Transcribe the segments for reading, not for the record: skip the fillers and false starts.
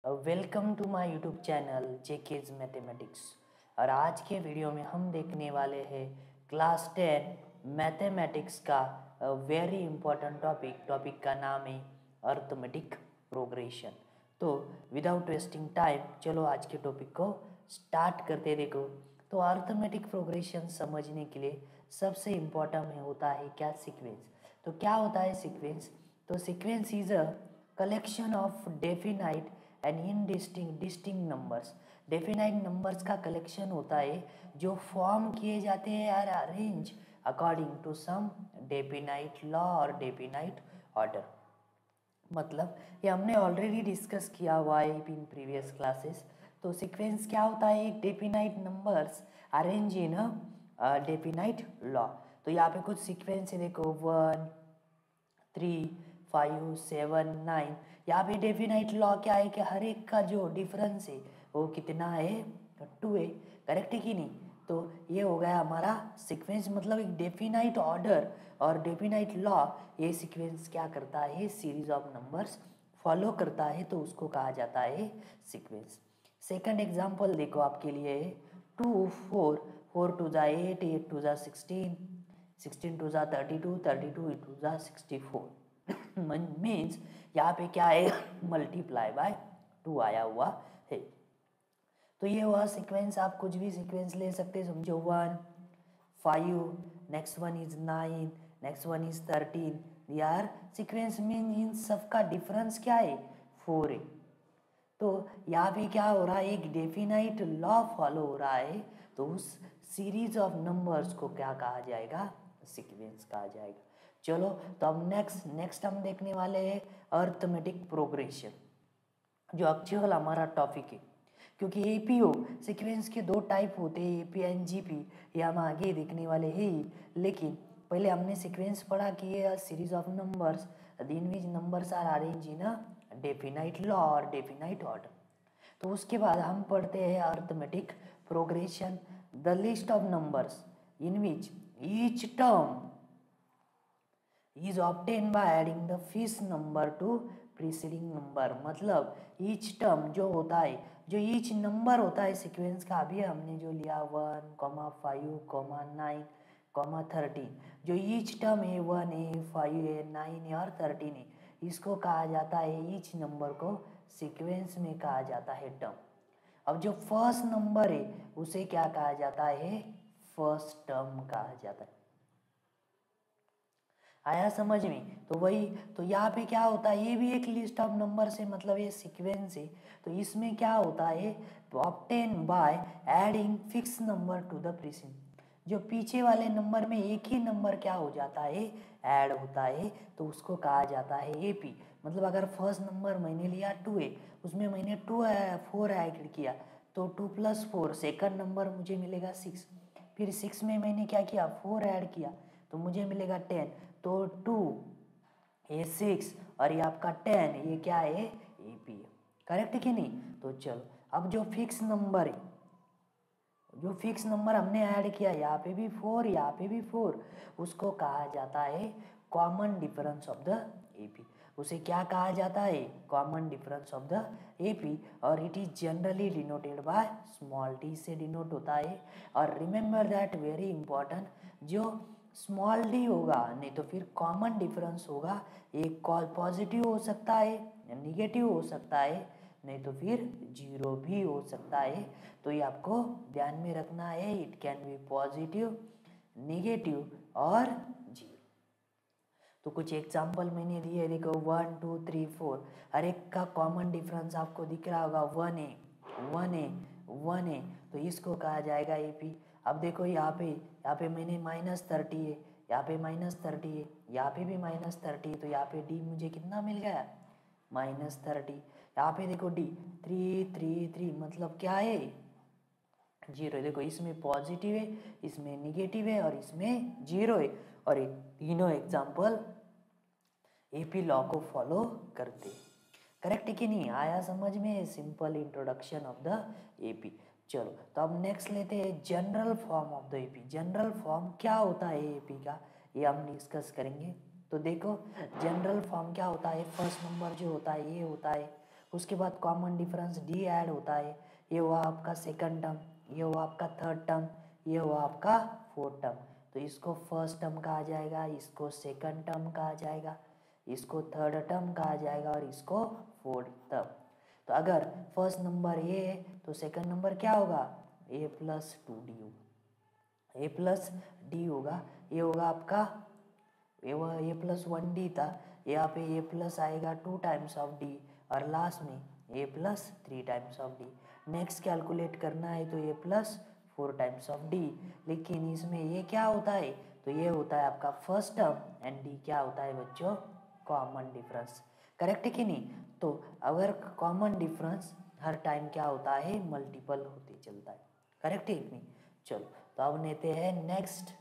Welcome to my YouTube channel जेकेज mathematics. और आज के वीडियो में हम देखने वाले हैं क्लास 10 मैथमेटिक्स का वेरी इंपॉर्टेंट टॉपिक का नाम है अर्थमेटिक प्रोग्रेशन। तो विदाउट वेस्टिंग टाइम चलो आज के टॉपिक को स्टार्ट करते। देखो, तो अर्थमेटिक प्रोग्रेशन समझने के लिए सबसे इम्पोर्टेंट होता है क्या? सीक्वेंस। तो क्या होता है सीक्वेंस? तो sequence is a collection of definite and distinct numbers. Definite numbers का कलेक्शन होता है जो फॉर्म किए जाते हैं यार arrange according to some definite law और डेफिनाइट ऑर्डर। मतलब ये हमने ऑलरेडी डिस्कस किया हुआ है इन प्रीवियस क्लासेस। तो सीक्वेंस क्या होता है? एक definite numbers arrange in a definite law. तो यहाँ पे कुछ सीक्वेंस है, देखो 1 3 5 7 9। यहाँ पे डेफिनाइट लॉ क्या है कि हर एक का जो डिफरेंस है वो कितना है? 2 है। करेक्ट है कि नहीं? तो ये हो गया हमारा सीक्वेंस, मतलब एक डेफिनाइट ऑर्डर और डेफिनाइट लॉ। ये सीक्वेंस क्या करता है? सीरीज ऑफ नंबर्स फॉलो करता है, तो उसको कहा जाता है सीक्वेंस। सेकंड एग्जांपल देखो आपके लिए, 2 4 4 टू जा 8 8 टू जा 16 16 टू जा 32 32 टू जा 64 मीन्स यहाँ पे क्या है? मल्टीप्लाई बाय 2 आया हुआ है। तो ये हुआ सीक्वेंस। आप कुछ भी सीक्वेंस ले सकते हैं, समझो 1 5, next one is 9, next one is 13। यार सीक्वेंस मीन इन सबका डिफरेंस क्या है? 4 है। तो यहाँ पे क्या हो रहा है? एक डेफिनाइट लॉ फॉलो हो रहा है, तो उस सीरीज ऑफ नंबर्स को क्या कहा जाएगा? सीक्वेंस कहा जाएगा। चलो, तो अब नेक्स्ट हम देखने वाले हैं अर्थमेटिक प्रोग्रेशन, जो एक्चुअल हमारा टॉपिक है। क्योंकि एपीओ सीक्वेंस के 2 टाइप होते हैं, एपी एंड जीपी, ये हम आगे देखने वाले हैं। लेकिन पहले हमने सीक्वेंस पढ़ा कि ये series of numbers in which numbers are arrange in a definite law और डेफिनाइट ऑर्डर। तो उसके बाद हम पढ़ते हैं arithmetic progression, the list of numbers in which each term is obtain by adding the fix number to preceding number. मतलब each term जो होता है, जो ईच नंबर होता है सीक्वेंस का, अभी हमने जो लिया 1 5 9 13, जो ईच टर्म है 1 है 5 है 9 है और 13 है, इसको कहा जाता है, ईच नंबर को सीक्वेंस में कहा जाता है टर्म। अब जो फर्स्ट नंबर है उसे क्या कहा जाता है? फर्स्ट टर्म कहा जाता है। आया समझ में? तो वही, तो यहाँ पे क्या होता है? ये भी एक लिस्ट ऑफ नंबर से, मतलब ये सीक्वेंस है। तो इसमें क्या होता है? Obtain by adding fix number to the preceding. जो पीछे वाले नंबर में एक ही नंबर क्या हो जाता है? ऐड होता है, तो उसको कहा जाता है एपी। मतलब अगर फर्स्ट नंबर मैंने लिया 2 है, उसमें मैंने 4 ऐड किया, तो 2 + 4 सेकंड नंबर मुझे मिलेगा 6। फिर 6 में मैंने क्या किया? 4 ऐड किया, तो मुझे मिलेगा 10। तो 2 ये 6 और ये आपका 10, ये क्या है? एपी है। करेक्ट है कि नहीं? तो चलो, अब जो फिक्स नंबर है, जो फिक्स नंबर हमने ऐड किया, यहाँ पे भी 4 यहाँ पे भी 4, उसको कहा जाता है common difference of the AP. उसे क्या कहा जाता है? Common difference of the AP. और it is generally denoted by small T से डिनोट होता है। और रिमेंबर दैट, वेरी इंपॉर्टेंट, जो स्मॉल डी होगा नहीं तो फिर कॉमन डिफरेंस होगा, एक पॉजिटिव हो सकता है, निगेटिव हो सकता है, नहीं तो फिर 0 भी हो सकता है। तो ये आपको ध्यान में रखना है। It can be positive, negative और 0। तो कुछ एग्जाम्पल मैंने दिए, देखो 1 2 3 4, हर एक का कॉमन डिफरेंस आपको दिख रहा होगा, 1 है 1 है 1 है, तो इसको कहा जाएगा एपी। अब देखो यहाँ पे मैंने -30 है, यहाँ पे -30 है, यहाँ पे भी -30 है, तो यहाँ पे डी मुझे कितना मिल गया? -30। यहाँ पे देखो डी 3 3 3, मतलब क्या है? 0। देखो इसमें पॉजिटिव है, इसमें निगेटिव है और इसमें 0 है। और ये तीनों एग्जाम्पल एपी लॉ को फॉलो करते। करेक्ट है कि नहीं? आया समझ में? Simple introduction of the AP. चलो, तो अब नेक्स्ट लेते हैं general form of the AP. General form क्या होता है एपी का, ये हम डिस्कस करेंगे। तो देखो जनरल फॉर्म क्या होता है? फर्स्ट नंबर जो होता है ये होता है, उसके बाद कॉमन डिफरेंस डी ऐड होता है, ये हुआ आपका सेकंड टर्म, ये हुआ आपका थर्ड टर्म, ये हुआ आपका फोर्थ टर्म। तो इसको फर्स्ट टर्म कहा जाएगा, इसको सेकंड टर्म कहा जाएगा, इसको थर्ड टर्म कहा जाएगा और इसको फोर्थ टर्म। तो अगर फर्स्ट नंबर ए है तो सेकंड नंबर क्या होगा, ए प्लस 2d होगा, ए प्लस डी होगा, ये होगा आपका ए प्लस 1d था, यहाँ पे ए प्लस आएगा 2 टाइम्स ऑफ डी और लास्ट में A plus 3 times of D. Next calculate करना है तो A plus 4 times of D, लेकिन इसमें ये क्या होता है, तो ये होता है आपका फर्स्ट टर्म एंड डी क्या होता है बच्चों, कॉमन डिफरेंस। करेक्ट है कि नहीं? तो अगर कॉमन डिफरेंस हर टाइम क्या होता है, मल्टीपल होते चलता है। करेक्ट है कि नहीं? चलो तो अब लेते हैं next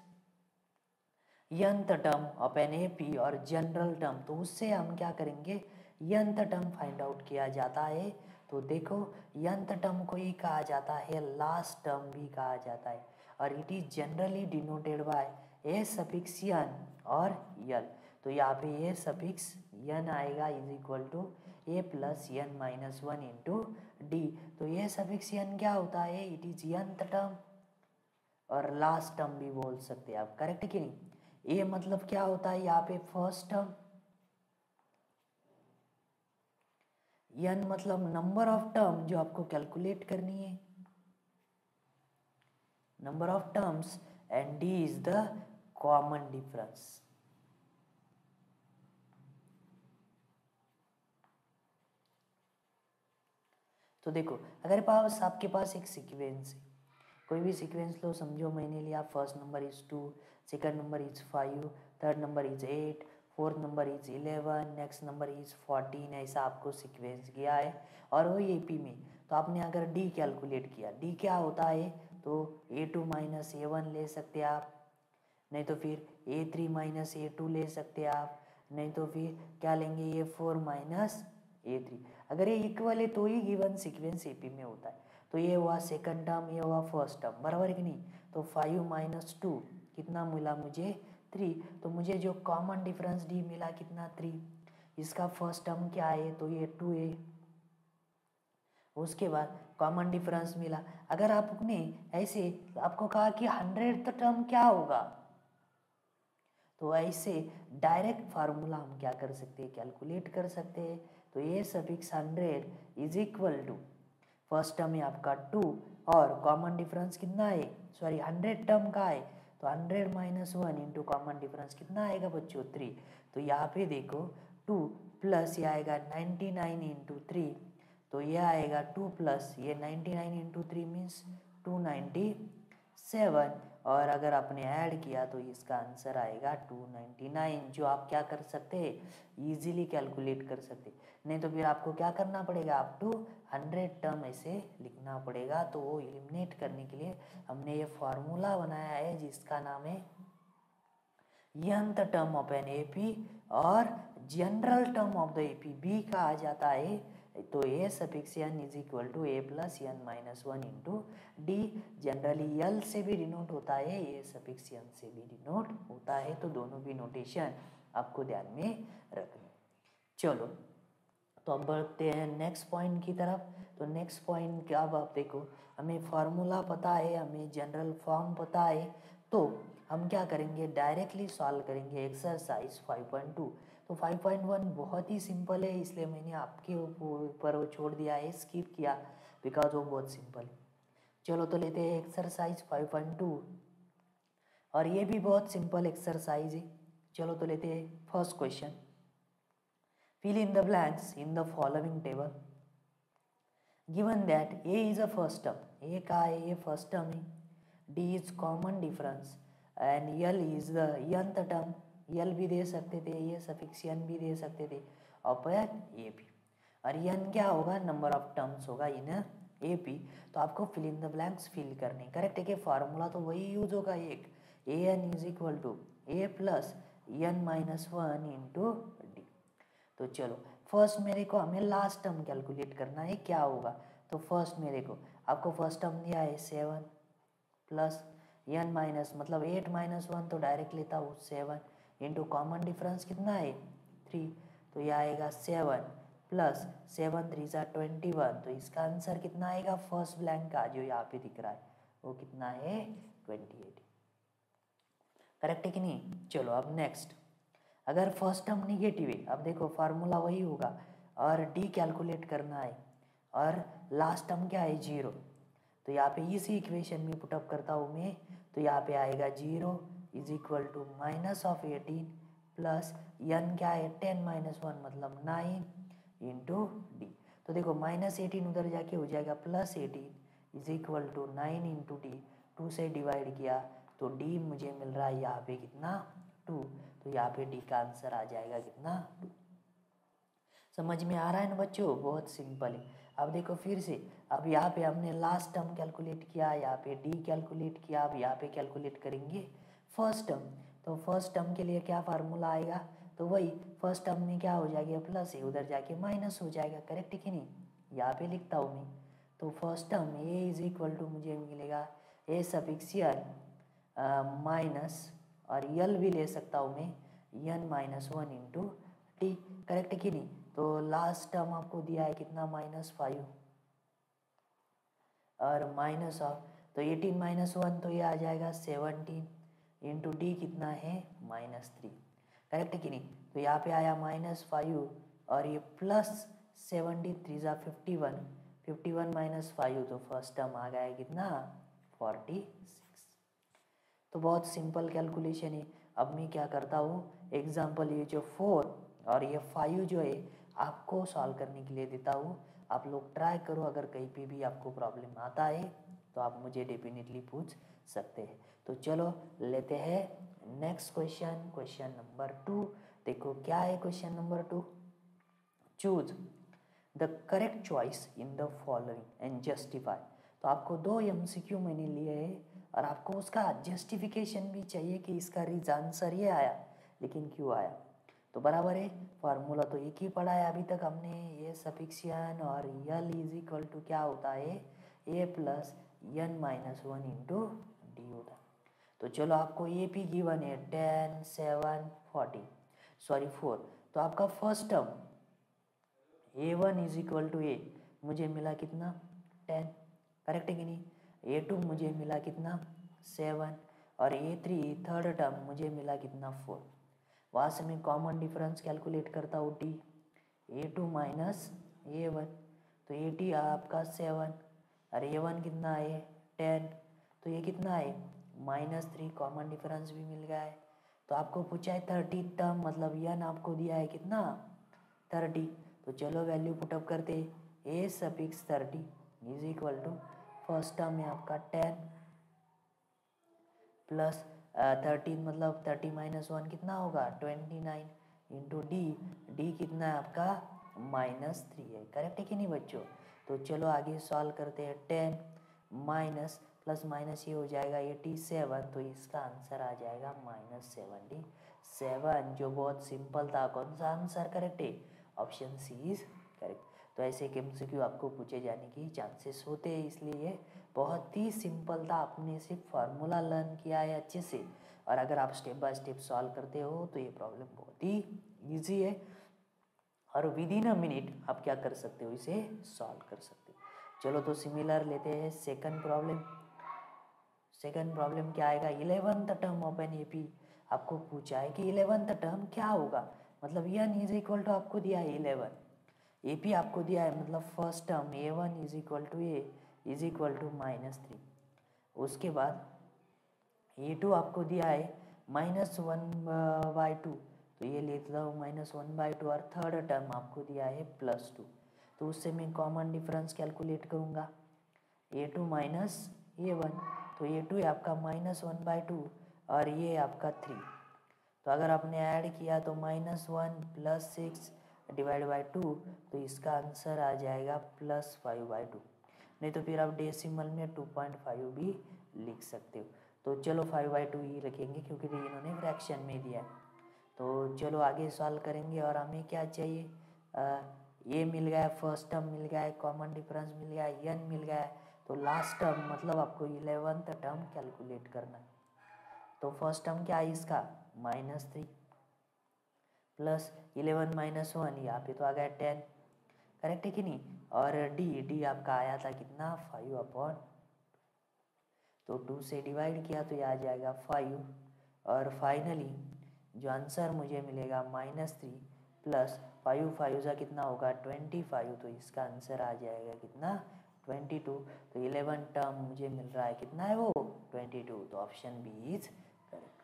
nth term of an AP और जनरल टर्म। तो उससे हम क्या करेंगे, यंथ टर्म फाइंड आउट किया जाता है। तो देखो यंथ टर्म को ही कहा जाता है लास्ट टर्म भी कहा जाता है, और it is generally denoted by a suffix n और यल। तो यहाँ पे ए सफिक्स यन आएगा is equal to a plus n minus 1 into D. तो ये सफिक्स यन क्या होता है, इट इज यंथ टर्म और लास्ट टर्म भी बोल सकते हैं आप। करेक्ट कि नहीं? ये मतलब क्या होता है यहाँ पे फर्स्ट टर्म, यन मतलब नंबर ऑफ टर्म जो आपको कैलकुलेट करनी है, number of terms, and D is the common difference. तो देखो अगर पास आपके पास एक सीक्वेंस है, कोई भी सीक्वेंस लो, समझो मैंने लिया first number is 2, second number is 5, third number is 8, fourth number is 11, next number is 14, ऐसा आपको सीक्वेंस किया है और वही एपी में। तो आपने अगर डी कैलकुलेट किया, डी क्या होता है, तो a2 माइनस a1 ले सकते हैं आप, नहीं तो फिर a3 माइनस a2 ले सकते हैं आप, नहीं तो फिर क्या लेंगे a4 माइनस a3। अगर ये इक्वल है तो ही गिवन सीक्वेंस एपी में होता है। तो ये हुआ सेकंड टर्म, ये हुआ फर्स्ट टर्म, बराबर है कि नहीं? तो 5 माइनस 2 कितना मिला मुझे, 3। तो मुझे जो कॉमन डिफरेंस डी मिला कितना, 3। इसका फर्स्ट टर्म क्या है, तो ये 2 है। उसके बाद कॉमन डिफरेंस मिला। अगर आपने ऐसे आपको कहा कि 100th टर्म क्या होगा, तो ऐसे डायरेक्ट फार्मूला हम क्या कर सकते हैं, कैलकुलेट कर सकते हैं। तो ये suffix 100 is equal to first term है आपका 2 और कॉमन डिफरेंस कितना है, सॉरी 100 टर्म का है, तो 100 माइनस 1 इंटू कॉमन डिफरेंस कितना आएगा बच्चों, 3। तो यहाँ पे देखो 2 प्लस ये आएगा 99 इंटू 3, तो ये आएगा 2 प्लस ये 99 इंटू 3 मीन्स 297, और अगर आपने ऐड किया तो इसका आंसर आएगा 299, जो आप क्या कर सकते हैं, इजीली कैलकुलेट कर सकते। नहीं तो फिर आपको क्या करना पड़ेगा, आप टू 100 टर्म ऐसे लिखना पड़ेगा। तो वो एलिमिनेट करने के लिए हमने ये फॉर्मूला बनाया है जिसका नाम है nth term of an AP और general term of the AP बी कहा जाता है। तो a suffix n is equal to a plus n minus 1 into D. Generally l से भी डिनोट होता है, ए सफिक्स एन से भी डिनोट होता है। तो दोनों भी नोटेशन आपको ध्यान में रखनी। चलो तो अब बढ़ते हैं नेक्स्ट पॉइंट की तरफ। तो नेक्स्ट पॉइंट क्या, अब आप देखो हमें फार्मूला पता है, हमें जनरल फॉर्म पता है, तो हम क्या करेंगे, डायरेक्टली सॉल्व करेंगे एक्सरसाइज 5.2। तो 5.1 बहुत ही सिंपल है, इसलिए मैंने आपके ऊपर वो छोड़ दिया है, स्किप किया, बिकॉज वो बहुत सिंपल है। चलो तो लेते हैं एक्सरसाइज 5.2, और ये भी बहुत सिंपल एक्सरसाइज है। चलो तो लेते हैं first question. Fill in the blanks in the following table. Given that A is a first term, A का है, ये first term है, D is common difference and L is the nth term, L भी दे सकते थे, ये suffix n भी दे सकते थे, अपॉन A भी, और n क्या होगा, नंबर ऑफ टर्म्स होगा इन A P। तो आपको fill in the blanks fill करने। करेक्ट है कि फार्मूला तो वही यूज होगा, एक a n is equal to a plus n minus 1 into D. तो चलो फर्स्ट मेरे को हमें लास्ट टर्म कैलकुलेट करना है, क्या होगा। तो फर्स्ट मेरे को आपको फर्स्ट टर्म दिया है 7 प्लस एन माइनस मतलब 8 माइनस 1, तो डायरेक्ट लेता हूँ 7 इंटू कॉमन डिफरेंस कितना है 3, तो यह आएगा 7 प्लस 7 3 ज़ा 21, तो इसका आंसर कितना आएगा फर्स्ट ब्लैंक का जो यहाँ पे दिख रहा है वो कितना है 28। करेक्ट है कि नहीं। चलो अब नेक्स्ट, अगर फर्स्ट टर्म निगेटिव है, अब देखो फार्मूला वही होगा और डी कैलकुलेट करना है और लास्ट टर्म क्या है 0, तो यहाँ पे इसी इक्वेशन में पुटअप करता हूँ मैं, तो यहाँ पे आएगा 0 is equal to -18 plus n क्या है 10 - 1 मतलब 9 इंटू डी। तो देखो -18 उधर जाके हो जाएगा +18 is equal to 9 into D, 2 से डिवाइड किया तो डी मुझे मिल रहा है यहाँ पे कितना 2, तो यहाँ पे डी का आंसर आ जाएगा कितना 2। समझ में आ रहा है ना बच्चों, बहुत सिंपल है। अब देखो फिर से, अब यहाँ पे हमने लास्ट टर्म कैलकुलेट किया, यहाँ पे डी कैलकुलेट किया, अब यहाँ पे कैलकुलेट करेंगे फर्स्ट टर्म। तो फर्स्ट टर्म के लिए क्या फार्मूला आएगा, तो वही फर्स्ट टर्म में क्या हो जाएगा प्लस है, उधर जाके माइनस हो जाएगा। करेक्ट है कि नहीं, यहाँ पे लिखता हूँ मैं। तो first term A is equal to मुझे मिलेगा ए सफिक्स एन माइनस, और यल भी ले सकता हूँ मैं n-1 इंटू टी। करेक्ट है कि नहीं। तो लास्ट टर्म आपको दिया है कितना -5 और माइनस ऑफ, तो 18 - 1 तो ये आ जाएगा 17 इंटू डी कितना है -3। करेक्ट है कि नहीं। तो यहाँ पे आया -5 और ये प्लस 17 3 ज़ा 51, 51 - 5 तो फर्स्ट टर्म आ गया है कितना 46। तो बहुत सिंपल कैलकुलेशन है। अब मैं क्या करता हूँ, एग्जाम्पल ये जो 4 और ये 5 जो है आपको सॉल्व करने के लिए देता हूँ, आप लोग ट्राई करो। अगर कहीं पे भी आपको प्रॉब्लम आता है तो आप मुझे डेफिनेटली पूछ सकते हैं। तो चलो लेते हैं नेक्स्ट क्वेश्चन, क्वेश्चन नंबर 2। देखो क्या है question number 2, choose the correct choice in the following and justify. तो आपको 2 MCQ मैंने लिए हैं और आपको उसका जस्टिफिकेशन भी चाहिए कि इसका आंसर ये आया, लेकिन क्यों आया। तो बराबर है, फार्मूला तो एक ही पढ़ा है अभी तक हमने, ये सफिक्सियन और यल इज इक्वल टू क्या होता है ए प्लस n-1 इंटू डी होता है। तो चलो आपको ये भी गिवन है 10 7 40 सॉरी 4, तो आपका first term a1 is equal to a मुझे मिला कितना 10। करेक्ट है कि नहीं। a2 मुझे मिला कितना 7 और a3 थर्ड टर्म मुझे मिला कितना 4। वहाँ से मैं कॉमन डिफरेंस कैलकुलेट करता हूँ टी, a2 माइनस a1, तो a2 आपका 7 और a1 कितना है 10, तो ये कितना है -3, कॉमन डिफरेंस भी मिल गया है। तो आपको पूछा है 30 टर्म, मतलब n आपको दिया है कितना 30, तो चलो वैल्यू पुटअप करते, a suffix 30 is equal to first term में आपका 10 प्लस 13 मतलब 30 - 1 कितना होगा 29 इंटू डी, डी कितना है आपका -3 है। करेक्ट है कि नहीं बच्चों। तो चलो आगे सॉल्व करते हैं, 10 माइनस प्लस माइनस ये हो जाएगा 87, तो इसका आंसर आ जाएगा -77, जो बहुत सिंपल था। कौन सा आंसर करेक्ट है, ऑप्शन सी इज करेक्ट। तो ऐसे MCQ आपको पूछे जाने की चांसेस होते हैं, इसलिए बहुत ही सिंपल था। आपने सिर्फ फार्मूला लर्न किया है अच्छे से, और अगर आप स्टेप बाय स्टेप सॉल्व करते हो तो ये प्रॉब्लम बहुत ही इजी है और विद इन अ मिनट आप क्या कर सकते हो, इसे सॉल्व कर सकते हो। चलो तो सिमिलर लेते हैं सेकंड प्रॉब्लम। सेकंड प्रॉब्लम क्या आएगा, 11th term of N AP आपको पूछा है कि 11th टर्म क्या होगा, मतलब n इज इक्वल टू आपको दिया है 11, AP आपको दिया है, मतलब first term a1 is equal to a is equal to -3। उसके बाद a2 आपको दिया है -1/2, तो ये लेता हूँ -1/2, और थर्ड टर्म आपको दिया है +2, तो उससे मैं कॉमन डिफरेंस कैलकुलेट करूँगा a2 माइनस a1, तो a2 आपका -1/2 और ये आपका 3, तो अगर आपने ऐड किया तो -1 + 6 डिवाइड बाई 2, तो इसका आंसर आ जाएगा +5/2, नहीं तो फिर आप डेसिमल में 2.5 भी लिख सकते हो। तो चलो 5/2 ही रखेंगे क्योंकि इन्होंने फ्रैक्शन में दिया है। तो चलो आगे सॉल्व करेंगे, और हमें क्या चाहिए, ये मिल गया है, फर्स्ट टर्म मिल गया है, कॉमन डिफरेंस मिल गया है, n मिल गया है, तो लास्ट टर्म मतलब आपको 11th टर्म कैलकुलेट करना है। तो फर्स्ट टर्म क्या है इसका -3 प्लस 11 - 1, यहाँ पे तो आ गया 10 करेक्ट है कि नहीं। और डी आपका आया था कितना 5/, तो 2 से डिवाइड किया तो ये आ जाएगा 5। और फाइनली जो आंसर मुझे मिलेगा -3 प्लस 5 5 का कितना होगा 25, तो इसका आंसर आ जाएगा कितना 22। तो 11 टर्म मुझे मिल रहा है, कितना है वो 22, तो ऑप्शन बी इज करेक्ट।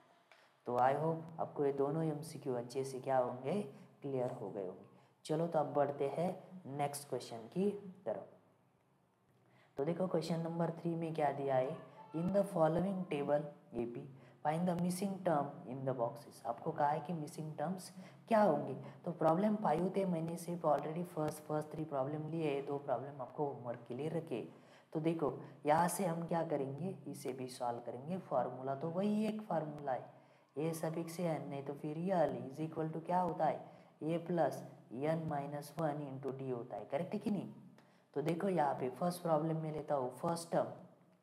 तो आई होप आपको ये दोनों MCQ अच्छे से क्या होंगे, क्लियर हो गए होंगे। चलो तो अब बढ़ते हैं नेक्स्ट क्वेश्चन की तरफ। तो देखो क्वेश्चन नंबर 3 में क्या दिया है, in the following table AP find the missing term in the boxes. आपको कहा है कि मिसिंग टर्म्स क्या होंगे। तो प्रॉब्लम पाई थे, मैंने सिर्फ ऑलरेडी फर्स्ट 3 प्रॉब्लम लिए, 2 प्रॉब्लम आपको होमवर्क के लिए रखे। तो देखो यहाँ से हम क्या करेंगे, इसे भी सॉल्व करेंगे। फार्मूला तो वही एक फार्मूला है, ए सफिक्स n, नहीं तो फिर रियल इज इक्वल टू क्या होता है a plus n minus 1 into D होता है, करेक्ट है कि नहीं। तो देखो यहाँ पे फर्स्ट प्रॉब्लम में लेता हूँ, first term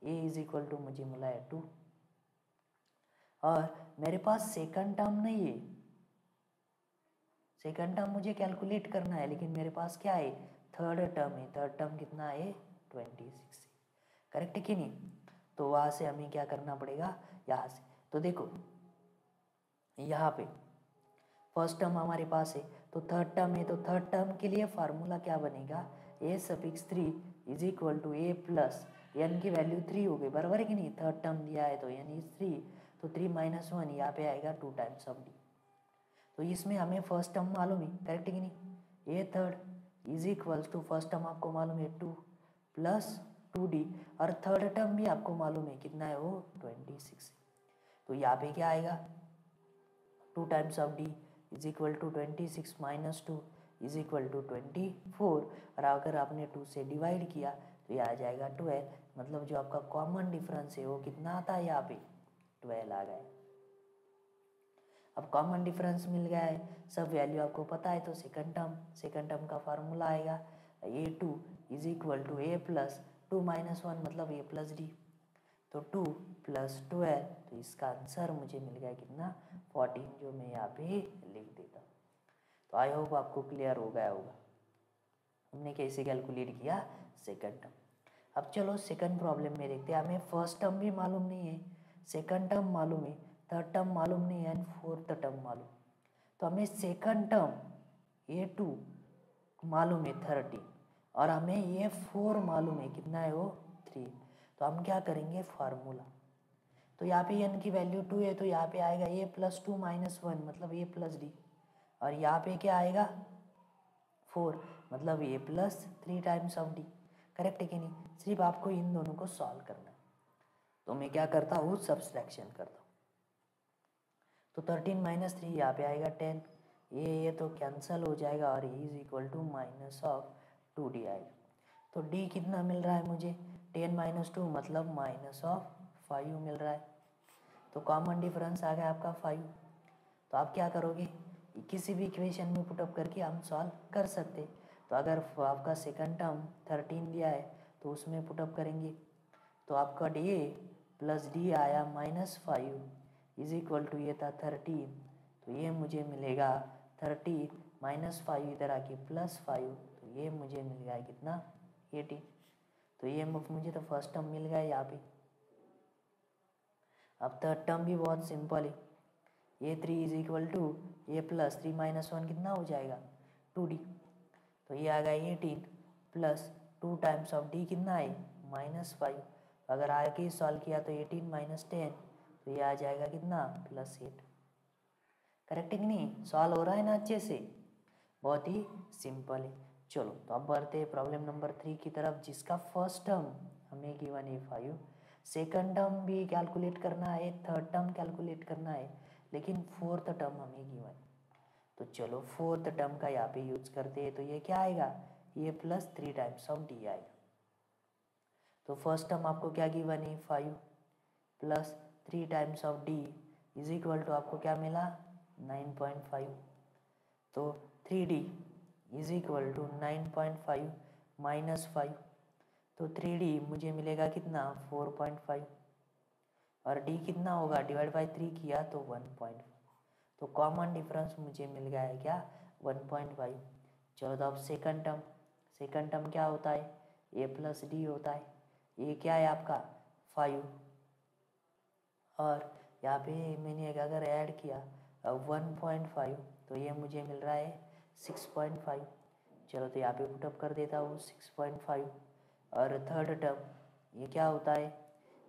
a is equal to मुझे मिला है 2, और मेरे पास सेकंड टर्म नहीं है, सेकंड टर्म मुझे कैलकुलेट करना है, लेकिन मेरे पास क्या है थर्ड टर्म है। थर्ड टर्म कितना है 26, करेक्ट है कि नहीं। तो वहाँ से हमें क्या करना पड़ेगा, यहाँ से। तो देखो यहाँ पे फर्स्ट टर्म हमारे पास है, तो थर्ड टर्म है, तो थर्ड टर्म के लिए फार्मूला क्या बनेगा, a suffix 3 is equal to a plus n की वैल्यू 3 हो गई, बराबर है कि नहीं। थर्ड टर्म दिया है तो n इज 3, तो 3 माइनस 1 यहाँ पे आएगा 2 टाइम्स ऑफ d। तो इसमें हमें फर्स्ट टर्म मालूम है, करेक्ट है कि नहीं। a third is equals to first term आपको मालूम है 2 प्लस 2d, और थर्ड टर्म भी आपको मालूम है कितना है वो 26। तो यहाँ पे क्या आएगा 2 times of d is equal to 26 minus 2 is equal to 24, और अगर आपने 2 से डिवाइड किया तो ये आ जाएगा 12, मतलब जो आपका कॉमन डिफरेंस है वो कितना आता है यहाँ पे 12 आ गया। अब कॉमन डिफरेंस मिल गया है, सब वैल्यू आपको पता है, तो सेकंड टर्म का फार्मूला आएगा a2 is equal to a plus 2 minus 1 मतलब a प्लस d, तो 2 प्लस 12, तो इसका आंसर मुझे मिल गया कितना 14, जो मैं यहाँ पे लिख देता हूँ। तो आई होप आपको क्लियर हो गया होगा हमने कैसे कैलकुलेट किया सेकंड टर्म। अब चलो सेकंड प्रॉब्लम में देखते हैं। हमें फर्स्ट टर्म भी मालूम नहीं है, सेकंड टर्म मालूम है, थर्ड टर्म मालूम नहीं है, एंड फोर्थ टर्म मालूम। तो हमें सेकंड टर्म a2 मालूम है 30, और हमें a4 मालूम है कितना है वो 3। तो हम क्या करेंगे फार्मूला, तो यहाँ पे n की वैल्यू 2 है, तो यहाँ पे आएगा a प्लस 2 माइनस 1 मतलब a प्लस डी, और यहाँ पे क्या आएगा 4 मतलब a plus 3 times of D, correct है कि नहीं। सिर्फ आपको इन दोनों को सॉल्व करना है। तो मैं क्या करता हूँ सब्सट्रैक्शन करता हूँ। तो 13 माइनस 3 यहाँ पे आएगा 10, ये तो कैंसल हो जाएगा, और e is equal to minus of 2d आएगा। तो d कितना मिल रहा है मुझे 10 माइनस 2 मतलब माइनस ऑफ 5 मिल रहा है। तो कॉमन डिफरेंस आ गया आपका 5। तो आप क्या करोगे, किसी भी इक्वेशन में पुटअप करके हम सॉल्व कर सकते। तो अगर आपका सेकंड टर्म 13 दिया है तो उसमें पुटअप करेंगे, तो आपका डी प्लस डी आया -5 इज इक्वल टू ये था 13, तो ये मुझे मिलेगा 30 माइनस 5 इधर आके +5, तो ये मुझे मिल गया कितना 18। तो ये मुझे तो फर्स्ट टर्म मिल गया यहाँ पे। अब थर्ड टर्म भी बहुत सिंपल है, a3 is equal to a plus 3 minus 1 कितना हो जाएगा 2d, तो ये आ गया 18 प्लस 2 टाइम्स ऑफ d कितना है -5। अगर आगे सॉल्व किया तो 18 माइनस 10, तो ये आ जाएगा कितना +8, करेक्ट है कि नहीं। सॉल्व हो रहा है ना अच्छे से, बहुत ही सिंपल है। चलो तो अब बढ़ते हैं प्रॉब्लम नंबर 3 की तरफ, जिसका फर्स्ट टर्म हमें गिवन है 5, सेकंड टर्म भी कैलकुलेट करना है, थर्ड टर्म कैलकुलेट करना है, लेकिन फोर्थ टर्म हमें गिवन। तो चलो फोर्थ टर्म का यहाँ पे यूज करते हैं। तो ये क्या आएगा ये प्लस 3 टाइम्स ऑफ डी आएगा। तो फर्स्ट टर्म आपको क्या गिवन है 5 plus 3 times of D is equal to आपको क्या मिला 9.5। तो 3d is equal to 9.5 minus 5, तो 3d मुझे मिलेगा कितना 4.5, और d कितना होगा डिवाइड बाई 3 किया तो 1.5, तो कॉमन डिफरेंस मुझे मिल गया है क्या 1.5। चलो तो अब सेकंड टर्म, सेकंड टर्म क्या होता है, ए प्लस डी होता है, ये क्या है आपका 5, और यहाँ पे मैंने अगर ऐड किया 1.5 तो ये मुझे मिल रहा है 6.5। चलो तो यहाँ पे पुटअप कर देता हूँ 6.5। और थर्ड टर्म ये क्या होता है,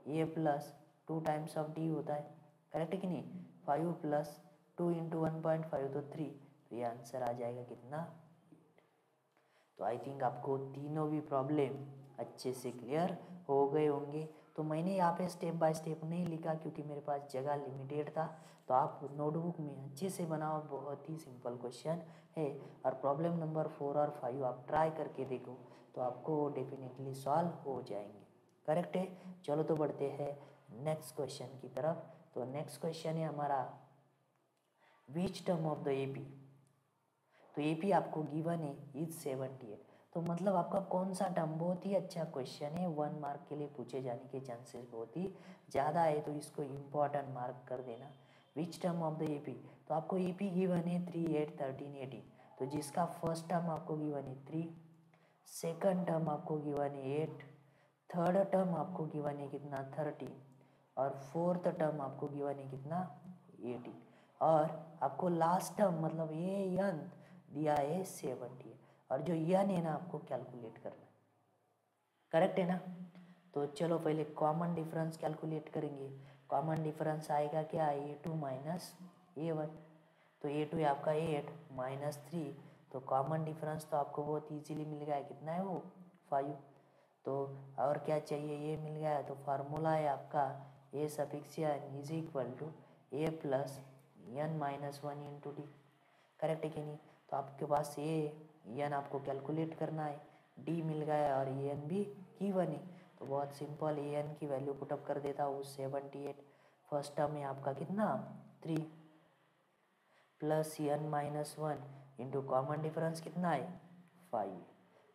ए प्लस 2 टाइम्स ऑफ डी होता है, करेक्ट है कि नहीं, 5 प्लस 2 इंटू 1.5 तो 3, तो ये आंसर आ जाएगा कितना। तो आई थिंक आपको तीनों भी प्रॉब्लम अच्छे से क्लियर हो गए होंगे। तो मैंने यहाँ पे स्टेप बाय स्टेप नहीं लिखा क्योंकि मेरे पास जगह लिमिटेड था, तो आप नोटबुक में अच्छे से बनाओ, बहुत ही सिंपल क्वेश्चन है। और प्रॉब्लम नंबर 4 और 5 आप ट्राई करके देखो तो आपको वो डेफिनेटली सॉल्व हो जाएंगे, करेक्ट है। चलो तो बढ़ते हैं नेक्स्ट क्वेश्चन की तरफ। तो नेक्स्ट क्वेश्चन है हमारा which term of the AP. तो एपी आपको गिवन है इज 78, तो मतलब आपका कौन सा टर्म, बहुत ही अच्छा क्वेश्चन है, 1 मार्क के लिए पूछे जाने के चांसेस बहुत ही ज़्यादा है, तो इसको इम्पोर्टेंट मार्क कर देना। Which term of the AP, तो आपको एपी गिवन है 3, 8, 13, 18, तो जिसका फर्स्ट टर्म आपको गिवन है 3, सेकंड टर्म आपको गिवन है 8, थर्ड टर्म आपको गिवन है कितना 30, और फोर्थ टर्म आपको गिवन है कितना 18, और आपको लास्ट टर्म मतलब ये यन दिया है 70, और जो यन है ना आपको कैलकुलेट करना है, करेक्ट है ना। तो चलो पहले कॉमन डिफरेंस कैलकुलेट करेंगे। कॉमन डिफरेंस आएगा क्या, a2 माइनस a1, तो a2 है आपका 8 माइनस 3, तो कॉमन डिफरेंस तो आपको बहुत इजीली मिल गया है, कितना है वो 5। तो और क्या चाहिए, ये मिल गया है, तो फार्मूला है आपका a suffix n is equal to a plus n minus 1 into d, correct है कि नहीं। तो आपके पास ये एन आपको कैलकुलेट करना है, डी मिल गया और ए एन भी गिवन है, तो बहुत सिंपल ए एन की वैल्यू पुटअप कर देता हूँ 78। फर्स्ट टर्म में आपका कितना 3 plus n minus 1 into common difference कितना है 5,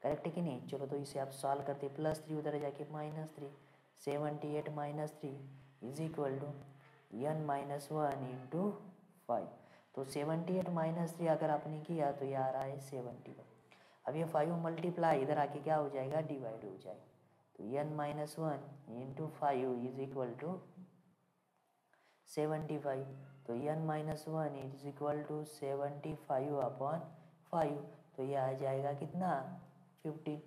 करेक्ट है कि नहीं। चलो तो इसे आप सॉल्व करते, प्लस 3 उधर जाके minus 3, 78 minus 3 is equal to n minus 1 into 5, तो 78 माइनस 3 अगर आपने किया तो ये आ रहा है 71। अब ये 5 मल्टीप्लाई इधर आके क्या हो जाएगा, डिवाइड हो जाएगा, तो n minus 1 into 5 is equal to 75, तो n minus 1 is equal to 75 upon 5, तो ये आ जाएगा कितना 15,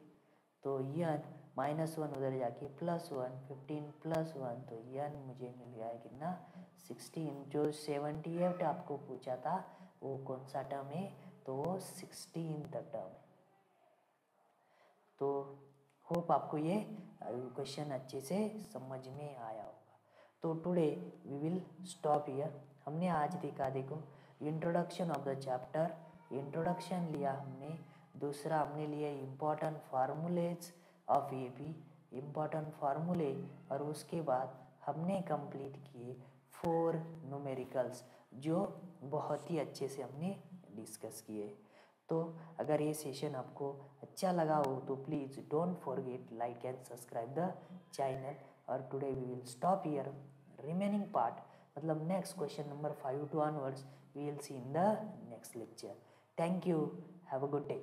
तो n माइनस 1 उधर जाके प्लस 1, 15 प्लस 1, तो n मुझे मिल गया है कितना 16। जो 78 आपको पूछा था वो कौन सा टर्म है, तो वो 16 टर्म है। तो होप आपको ये क्वेश्चन अच्छे से समझ में आया होगा। तो today we will stop here. हमने आज देखो introduction of the chapter, introduction लिया हमने, दूसरा हमने लिया important formulas of AP, important फार्मूले, और उसके बाद हमने कंप्लीट किए 4 न्यूमेरिकल्स जो बहुत ही अच्छे से हमने डिस्कस किए। तो अगर ये सेशन आपको अच्छा लगा हो तो please don't forget like and subscribe the channel. और today we will stop here, remaining part मतलब next question number 5 to onwards we will see in the next lecture. Thank you, have a good day.